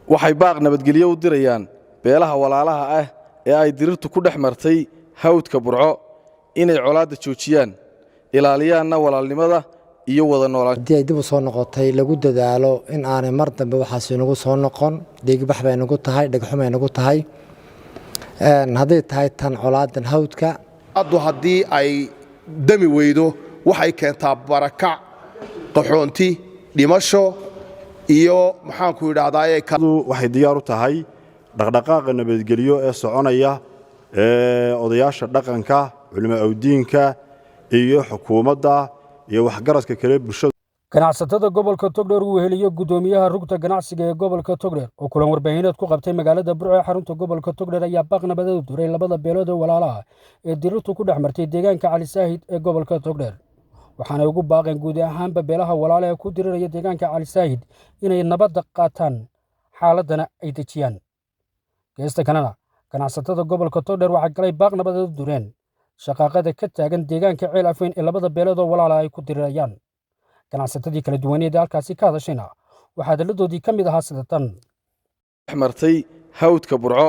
waxay baaq nabadgelyo u dirayaan beelaha walaalaha ah ee ay dirirtu ku dhex martay hawdka Burco inay colaadda joojiyaan ilaaliyaanna walaalnimada iyo wada noolaanshaha. Haddii ay dib u soo noqotay lagu dadaalo in aanay mar dambe waxaas inagu soo noqon, dhiigbax bay nagu tahay, dhagxumay nagu tahay. Hadday tahay tan colaadan hawdka haddii ay dami weydo waxay keentaa barakac, qaxoonti, dhimasho iyo maxaan ku yiraahdaa waxay diyaar u tahay dhaqdhaqaaqa nabadgelyo ee soconaya odayaasha dhaqanka, culimo awdiinka iyo xukuumadda iyo waxgaradka kale bulshada. ganacsatada gobolka Togdheer uu heliyo gudoomiyaha rugta ganacsiga ee gobolka Togdheer oo kulan warbaahineed ku qabtay magaalada Burco ee xarunta gobolka Togdheer ayaa baaq nabadeed u diray labada beelood ee walaalaha ee dirirtu ku dhex martay deegaanka Cali Saahid ee gobolka Togdheer. waxaana ugu baaqeen guud ahaanba beelaha walaalaha ku diriraya deegaanka Cali Saahid inay nabad qaataan xaaladana ay dejiyaan. geesta kanana ganacsatada gobolka Togdheer waxay galay baaq nabadeed u direen shaqaaqada ka taagan deegaanka Ceel Afweyn ee labada beelood oo walaalaha ay ku dirirayaan. ganacsatadii kala duwaneed halkaasi ka hadashayna waxaa daladoodii ka mid ahaa sida tan martay hawdka Burco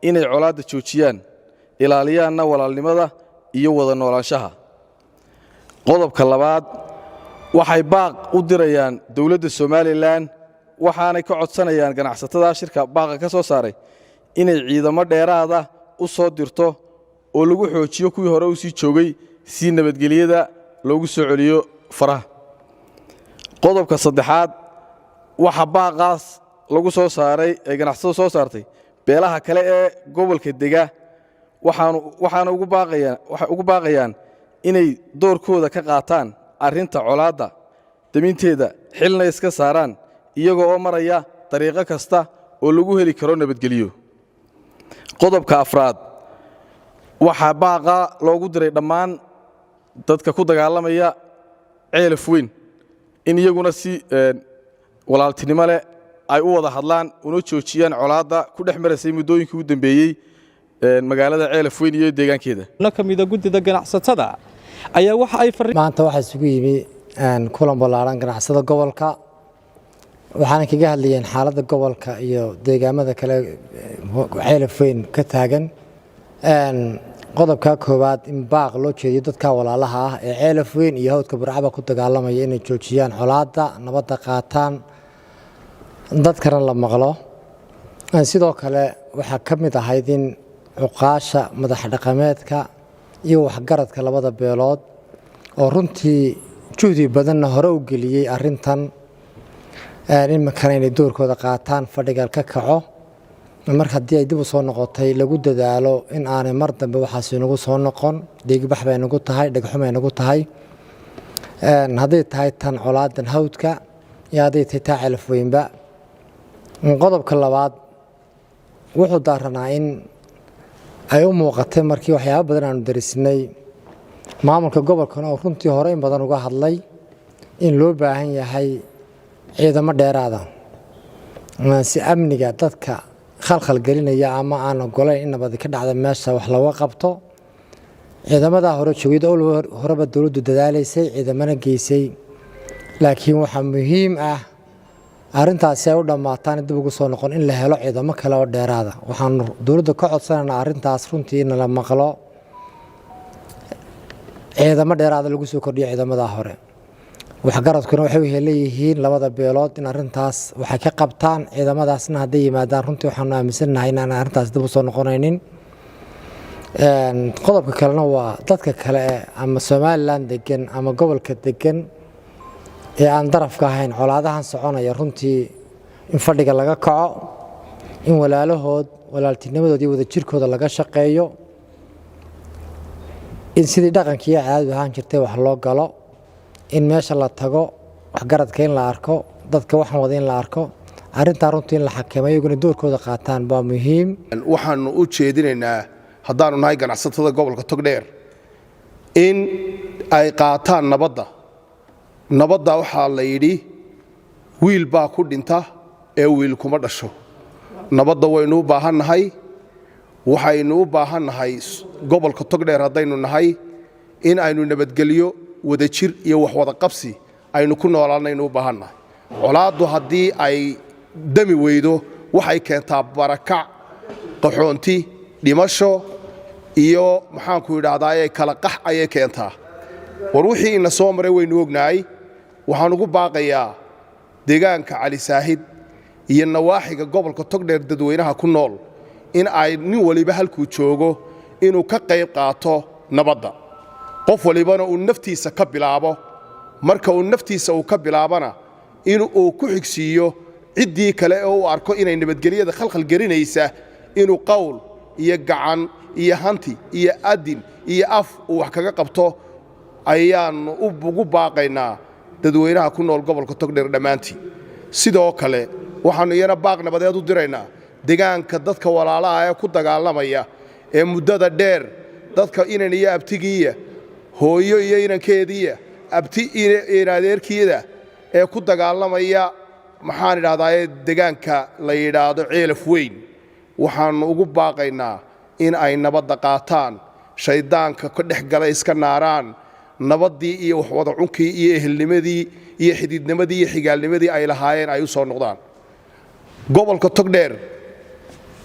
inay colaadda joojiyaan ilaaliyaanna walaalnimada iyo wada noolaanshaha. qodobka labaad waxay baaq u dirayaan dawladda Soomaaliland waxaanay ka codsanayaan ganacsatada shirka baaqa ka soo saaray inay ciidamo dheeraad ah u soo dirto oo lagu xoojiyo kuwii hore u sii joogay si nabadgelyada loogu soo celiyo faraha. qodobka saddexaad waxa baaqaas lagu soo saaray ee ganacsatada soo saartay beelaha kale ee gobolka dega waxaana ugu baaqayaan inay doorkooda ka qaataan arrinta colaadda daminteeda xilna iska saaraan iyagoo oo maraya dariiqo kasta oo lagu heli karo nabadgelyo. qodobka afraad waxaa baaqa loogu diray dhammaan dadka ku dagaalamaya Ceel Afweyn in iyaguna si walaaltinimo leh ay u wada hadlaan una joojiyaan colaadda ku dhex maraysay muddooyinkii u dambeeyey magaalada Ceel Afweyn iyo deegaankeeda. kamida gudida ganacsatada ayaa waxa ay maanta waxa isugu yimi kulan ballaaran ganacsada gobolka waxaana kaga hadlayeen xaaladda gobolka iyo deegaamada kale Ceel Afweyn ka taagan. qodobka koowaad in baaq loo jeediyo dadka walaalaha ah ee Ceel Afweyn iyo hawdka Burco ku dagaalamaya inay joojiyaan colaadda, nabadda qaataan, dadkana la maqlo. sidoo kale waxa ka mid ahayd in cuqaasha madax dhaqameedka iyo waxgaradka labada beelood oo runtii juhdi badan hore u geliyay arintan in markana inay doorkooda qaataan fadhiga ka kaco marka haddii ay dib u soo noqotay lagu dadaalo in aanay mar dambe waxaas inagu soo noqon, dhiigbax bay nagu tahay, dhagxumay nagu tahay. hadday tahay tan colaadan hawdka iyo hadday tahay taa Ceel Afweynba. qodobka labaad wuxuu daaranaa in ay u muuqatay markii waxyaabo badan aanu darisnay maamulka gobolkana oo runtii hore in badan uga hadlay in loo baahan yahay ciidamo dheeraad ah si amniga dadka khalkhal gelinaya ama aan ogolayn in nabad ka dhacdo meesha wax looga qabto. ciidamada hore joogida oo horeba dawladdu dadaalaysay ciidamana geysay laakiin waxa muhiim ah arintaasi ay u dhamaataan dib ugu soo noqon in la helo ciidamo kale oo dheeraad ah. waxaan dawladda ka codsanaynaa arintaas runtii in la maqlo ciidamo dheeraad lagu soo kordhiyo ciidamada hore. waxgaradkuna waxay leeyihiin labada beelood in arintaas waxay ka qabtaan ciidamadaasna hadday yimaadaan runtii waxaan aaminsanahay in aan arintaas dib u soo noqonaynin. qodobka kalena waa dadka kale ama Soomaaliland degan ama gobolka degan ee aan darafka ahayn colaadahan soconaya runtii in fadhiga laga kaco, in walaaltinimadooda iyo wada jirkooda laga shaqeeyo, in sidii dhaqankii caadi ahaan jirtay wax loo galo, in meesha la tago waxgaradka in la arko, dadka waxan wada in la arko. arinta runtii in la xakameeyo iyaguna doorkooda qaataan waa muhiim. waxaanu u jeedinaynaa haddaanu nahay ganacsatada gobolka Togdheer in ay qaataan nabadda waxaa la yidhi wiil baa ku dhinta ee wiil kuma dhasho. nabadda waynu u baahannahay, waxaynu u baahannahay gobolka Togdheer haddaynu nahay in aynu nabadgelyo wada jir iyo wax wada qabsi aynu ku noolaanaynu u baahannahay. colaaddu haddii ay dami weydo waxay keentaa barakac qaxoonti dhimasho iyo maxaanku idhaahdaa kala qax ayay keentaa war wixii ina soo maray waynu ognahay waxaan ugu baaqayaa deegaanka Cali Saahid iyo nawaaxiga gobolka Togdheer dadweynaha ku nool in ay nin waliba halkuu joogo inuu ka qayb qaato nabadda qof walibana uu naftiisa ka bilaabo marka uu naftiisa uu ka bilaabana inuu ku xigsiiyo ciddii kale oo uu arko inay nabadgelyada khalkhal gelinaysa inuu qowl iyo gacan iyo hanti iyo adin iyo af uu wax kaga qabto ayaan ugu baaqaynaa dadweynaha ku nool gobolka Togdheer dhamaantii sidoo kale waxaanu iyana baaq nabadeed u diraynaa deegaanka dadka walaalaha ee ku dagaalamaya ee muddada dheer dadka inan iyo abtigiiya hooyo iyo inankeediya abti iyo adeerkiida ee ku dagaalamaya maxaan idhaahdaa deegaanka la yiraahdo Ceelaf Weyn waxaanu ugu baaqaynaa in ay nabadda qaataan shaydaanka ka dhex galay iska naaraan nabadii iyo wax wada cunkii iyo ehelnimadii iyo xididnimadii iyo xigaalnimadii ay lahaayeen ay u soo noqdaan gobolka Togdheer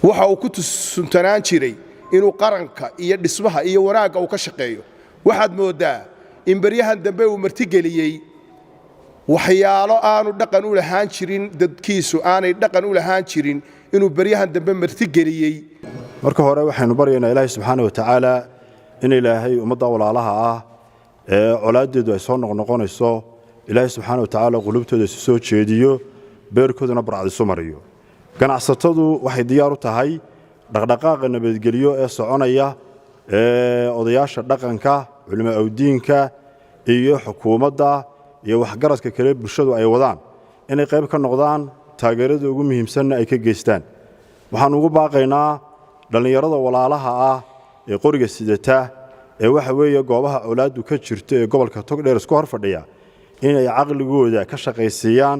waxa uu ku tusuntanaan jiray inuu qaranka iyo dhismaha iyo wanaagga uu ka shaqeeyo waxaad moodaa in baryahan dambe uu martigeliyay waxyaalo aanu dhaqan u lahaan jirin dadkiisu aanay dhaqan u lahaan jirin inuu baryahan dambe martigeliyay marka hore waxaynu baryaynaa Ilaahay subxaanahu wa ta'aala in Ilaahay ummadda walaalaha ah ee colaadeedu ay soo noqonayso Ilaahay subxaanahu wa ta'aala qulubtooda soo jeediyo beerkoodana barcadiso mariyo ganacsatadu waxay diyaar u tahay dhaqdhaqaaqa nabadgelyo ee soconaya odayaasha dhaqanka culimo awdiinka iyo xukuumadda iyo waxgaradka kale bulshadu ay wadaan inay qayb ka noqdaan taageerada ugu muhiimsan ay ka geystaan waxaan ugu baaqaynaa dhalinyarada walaalaha ah ee qoriga sidata ee waxa weeye goobaha colaadu ka jirto ee gobolka Togdheer isku hor fadhiya inay aqligooda ka shaqaysiiyaan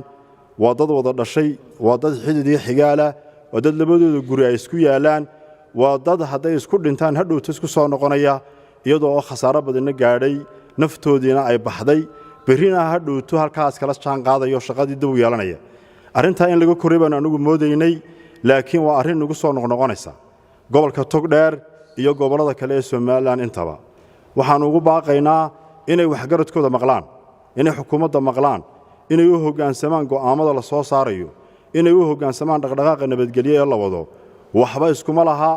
waa dad wada dhashay waa dad xidid iyo xigaala waa dad labadooda guri ay isku yaalaan waa dad hadday isku dhintaan hadhowta isku soo noqonaya iyadoo khasaaro badan gaadhay naftoodiina ay baxday berina hadhowto halkaas kala jaan qaadayo shaqadii dib u yeelanaya arinta in laga koray baan anigu moodaynay laakiin waa arin ugu soo noqonaysa gobolka Togdheer iyo gobolada kale ee Soomaaliland intaba waxaan ugu baaqaynaa inay waxgaradkooda maqlaan inay xukuumadda maqlaan inay u hoggaansamaan go'aamada la soo saarayo inay u hoggaansamaan dhaqdhaqaaqa nabadgelyo ee la wado waxba iskuma laha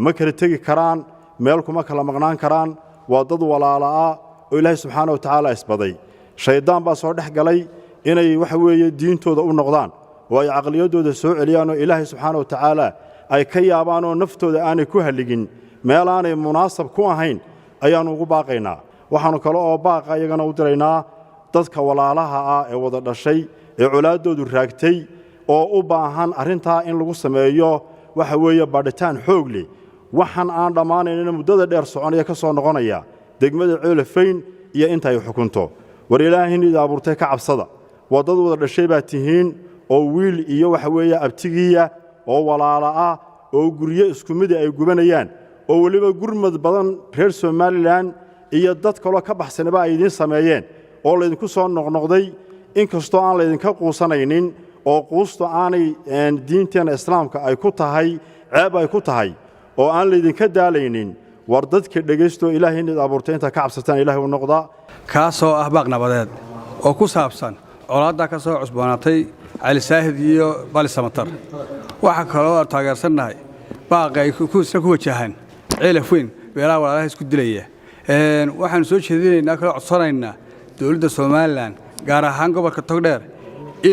ma kala tagi karaan meel kuma kala maqnaan karaan waa dad walaala ah oo Ilaahay subxaanahu wa ta'aala isbaday shaydaan baa soo dhex galay inay waxa weeye diintooda u noqdaan oo ay aqliyadooda soo celiyaan oo Ilaahay subxaanahu wa ta'aala ay ka yaabaan oo naftooda aanay ku haligin meel aanay munaasab ku ahayn ayaan ugu baaqaynaa waxaanu kale oo baaqa iyagana u diraynaa dadka walaalaha ah ee wada dhashay ee colaadoodu raagtay oo u baahan arintaa in lagu sameeyo waxa weeye baadhitaan xoog leh waxaan aan dhamaanayna muddada dheer soconaya ka soo noqonaya degmada Ceelaf Weyn iyo inta ay xukunto war Ilaahayna abuurtay ka cabsada wadada wada dhashay baa tihiin oo wiil iyo waxa weeye abtigiya oo walaala ah oo guriyo isku mid ay gubanayaan oo waliba gurmad badan reer Soomaaliland iyo dad kale ka baxsanaba ay idin sameeyeen oo la idinku soo noqnoqday inkastoo aan la idinka quusanaynin oo quusto aanay diinteena islaamka ay ku tahay ceeb ay ku tahay oo aan la idinka daalaynin war dadka dhageysto Ilaahayna abuurtay inta ka cabsataan Ilaahay u noqda kaasoo ah baaq nabadeed oo ku saabsan colaadda ka soo cusboonaatay Cali Saahid iyo Bali Samatar waxa kale oo taageersanahay baaqay ku wajahan Ceelaf Weyn beelaha walaalaha isku dilaya waxaan soo jeedinaynaa kala codsanaynaa dawladda Soomaaliland gaar ahaan gobolka Togdheer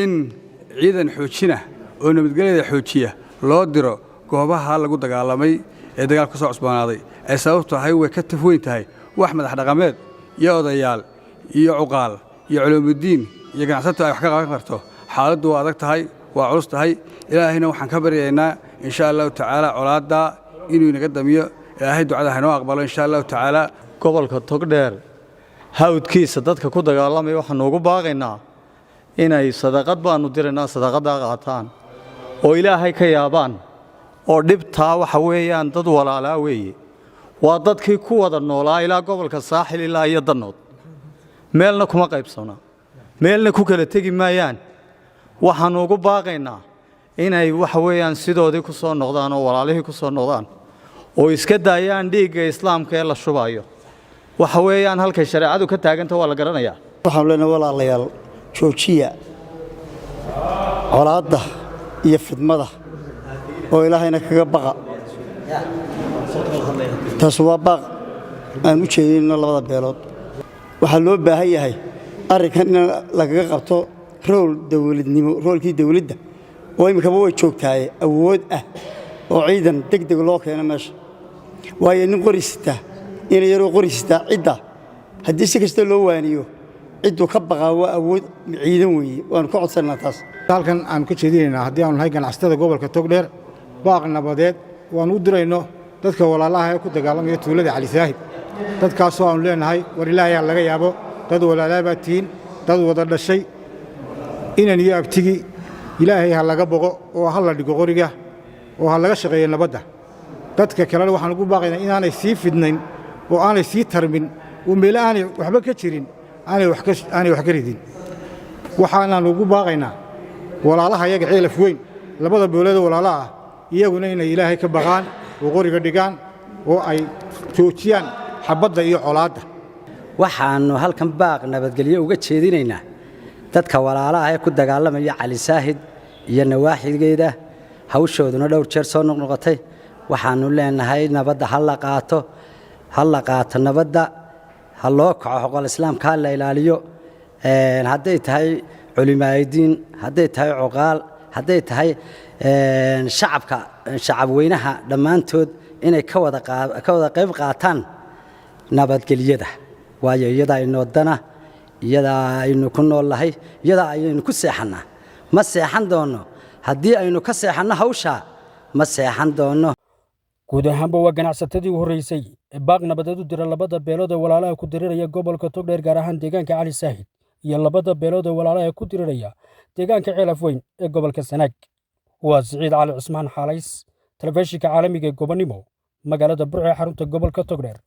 in ciidan xoojina oo nabadgelyada xoojiya loo diro goobaha lagu dagaalamay ee dagaalka soo cusboonaaday ay sababtu tahay way ka tafweyn tahay wax madax dhaqameed iyo odayaal iyo cuqaal iyo culuumudiin iyo ganacsato ay wax ka qaban karto xaaladdu waa adag tahay waa culus tahay ilaahayna waxaan ka baryaynaa insha Allah ta'ala colaadda inuu inaga damiyo ilaahay ducada hanoo aqbalo insha Allah ta'ala gobolka Togdheer hawdkiisa dadka ku dagaalamay waxaan ugu baaqaynaa inay sadaqad baanu diraynaa sadaqada qaataan oo ilaahay ka yaabaan oo dhibtaa waxa weeyaan dad walaalaa weeye waa dadkii ku wada noolaa ilaa gobolka Saaxil ilaa iyo Danood meelna kuma qaybsana meelna ku kala tagi maayaan waxaan ugu baaqaynaa inay waxa weeyaan sidoodii ku soo noqdaan oo walaalihii ku soo noqdaan oo iska daayaan dhiigga islaamka ee la shubayo waxa weeyaan halkay shareecadu ka taaganta waa la garanayaa waxaan leenahay walaalayaal joojiya colaadda iyo fidmada oo ilaahayna kaga baqa taas waa baaq aan u jeedinno labada beelood waxaa loo baahan yahay arrinkan in lagaga qabto roolkii dawladda oo iminkaba way joogtaaye awood ah oo ciidan degdeg loo keeno meesha waayo nin qori sitaa ina yaroo qori sitaa cidda haddii si kasta loo waaniyo cidduu ka baqaa waa awood ciidan weeye waanu ka codsannaa taas halkan aan ka jeedinaynaa haddii aanu nahay ganacsatada gobolka togdheer baaq nabadeed waanu u dirayno dadka walaalaha ee ku dagaalamaya tuulada cali saahib dadkaasoo aanu leenahay war ilaahay ha laga yaabo dad walaalaa baa tihiin dad wada dhashay inan iyo abtigii ilaahay ha laga boqo oo ha la dhigo qoriga oo ha laga shaqeeyo nabadda dadka kalena waxaan ugu baaqaynaa inaanay sii fidnayn oo aanay sii tarmin oo meelo aanay waxba ka jirin aanay wax ka ridin waxaanaan ugu baaqaynaa walaalaha iyaga ceelaf weyn labada beelood walaalaha ah iyaguna inay ilaahay ka baqaan oo qoriga dhigaan oo ay joojiyaan xabadda iyo colaadda waxaannu halkan baaq nabadgelyo uga jeedinaynaa dadka walaalaha ee ku dagaalamaya cali saahid iyo nawaaxigeeda hawshooduna dhowr jeer soo noqnoqotay waxaannu leenahay nabadda ha la qaato nabadda ha loo kaco xoqol islaamka ha la ilaaliyo hadday tahay culimaa'idiin hadday tahay cuqaal hadday tahay shacab weynaha dhammaantood inay ka wada qayb qaataan nabadgelyada waayo iyadaa inoodana iyadaa aynu ku noolnahay iyadaa ayaynu ku seexannaa ma seexan doonno haddii aynu ka seexanno hawshaa ma seexan doonno guud ahaanba waa ganacsatadii u horreysay ee baaq nabadeed u dira labada beelood ee walaalaha ku diriraya gobolka togdheer gaar ahaan deegaanka cali saahid iyo labada beelood ee walaalaha ku diriraya deegaanka ceelaf weyn ee gobolka sanaag waa siciid cali cusmaan xaalays telefishinka caalamiga ee gobonimo magaalada burco ee xarunta gobolka togdheer